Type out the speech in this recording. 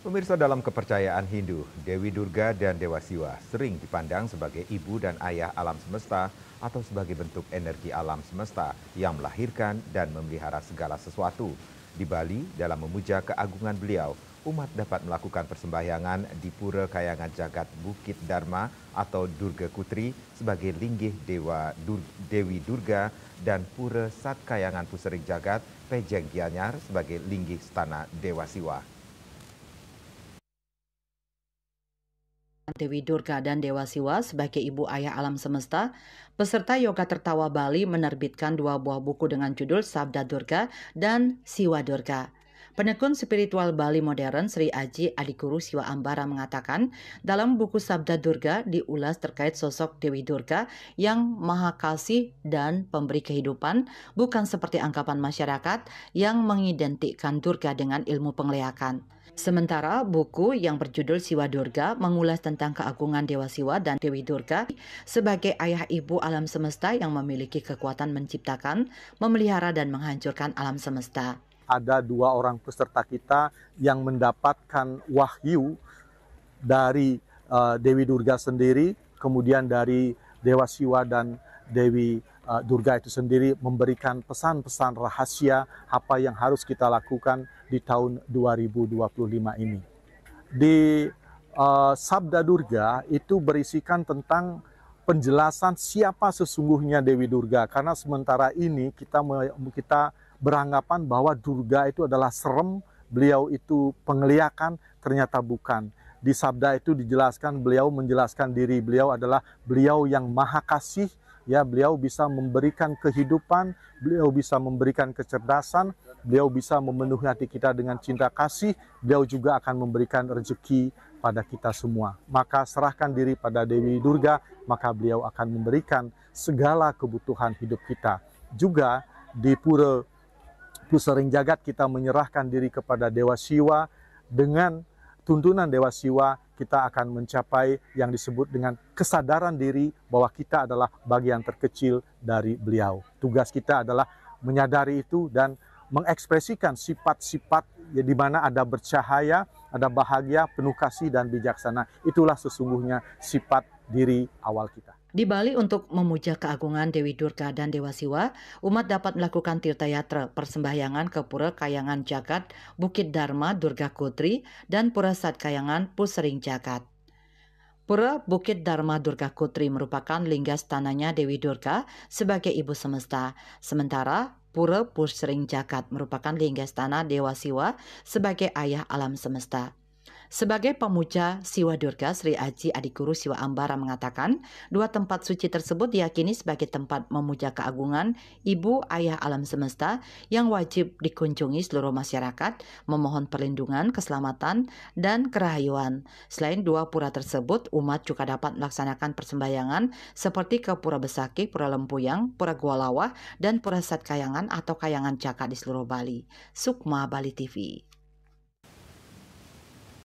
Pemirsa, dalam kepercayaan Hindu, Dewi Durga dan Dewa Siwa sering dipandang sebagai ibu dan ayah alam semesta atau sebagai bentuk energi alam semesta yang melahirkan dan memelihara segala sesuatu. Di Bali, dalam memuja keagungan beliau, umat dapat melakukan persembahyangan di Pura Kayangan Jagat Bukit Dharma atau Durga Kutri sebagai linggih Dewi Durga dan Pura Sat Kayangan Pusering Jagat Pejeng Gianyar sebagai linggih Stana Dewa Siwa. Dewi Durga dan Dewa Siwa sebagai ibu ayah alam semesta, peserta Yoga Tertawa Bali menerbitkan 2 buah buku dengan judul Sabda Durga dan Siwa Durga. Penekun spiritual Bali modern Sri Aji Adikuru Siwa Ambara mengatakan, dalam buku Sabda Durga diulas terkait sosok Dewi Durga yang maha kasih dan pemberi kehidupan, bukan seperti anggapan masyarakat yang mengidentikan Durga dengan ilmu penglihakan. Sementara buku yang berjudul Siwa Durga mengulas tentang keagungan Dewa Siwa dan Dewi Durga sebagai ayah ibu alam semesta yang memiliki kekuatan menciptakan, memelihara dan menghancurkan alam semesta. Ada 2 orang peserta kita yang mendapatkan wahyu dari Dewi Durga sendiri, kemudian dari Dewa Siwa dan Dewi Durga itu sendiri memberikan pesan-pesan rahasia apa yang harus kita lakukan di tahun 2025 ini. Di Sabda Durga itu berisikan tentang penjelasan siapa sesungguhnya Dewi Durga, karena sementara ini kita beranggapan bahwa Durga itu adalah serem, beliau itu penglihakan, ternyata bukan. Di sabda itu dijelaskan, beliau menjelaskan diri beliau adalah beliau yang maha kasih, ya, beliau bisa memberikan kehidupan, beliau bisa memberikan kecerdasan, beliau bisa memenuhi hati kita dengan cinta kasih, beliau juga akan memberikan rezeki pada kita semua. Maka serahkan diri pada Dewi Durga, maka beliau akan memberikan segala kebutuhan hidup kita. Juga di Pura Pusering Jagat kita menyerahkan diri kepada Dewa Siwa. Dengan tuntunan Dewa Siwa kita akan mencapai yang disebut dengan kesadaran diri bahwa kita adalah bagian terkecil dari beliau. Tugas kita adalah menyadari itu dan mengekspresikan sifat-sifat di mana ada bercahaya, ada bahagia, penuh kasih dan bijaksana. Itulah sesungguhnya sifat diri awal kita. Di Bali, untuk memuja keagungan Dewi Durga dan Dewa Siwa, umat dapat melakukan tirta yatra persembahyangan ke Pura Kayangan Jagat Bukit Dharma Durga Kutri dan Pura Sat Kayangan Pusering Jagat. Pura Bukit Dharma Durga Kutri merupakan lingga stananya Dewi Durga sebagai ibu semesta, sementara Pura Pusering Jagat merupakan lingga stana Dewa Siwa sebagai ayah alam semesta. Sebagai pemuja Siwa Durga, Sri Aji Adikuru Siwa Ambara mengatakan, 2 tempat suci tersebut diyakini sebagai tempat memuja keagungan ibu ayah alam semesta yang wajib dikunjungi seluruh masyarakat, memohon perlindungan, keselamatan, dan kerahayuan. Selain 2 pura tersebut, umat juga dapat melaksanakan persembahyangan seperti ke Pura Besaki, Pura Lempuyang, Pura Gualawah, dan Pura Sat Kayangan atau Kayangan Jagat di seluruh Bali. Sukma Bali TV.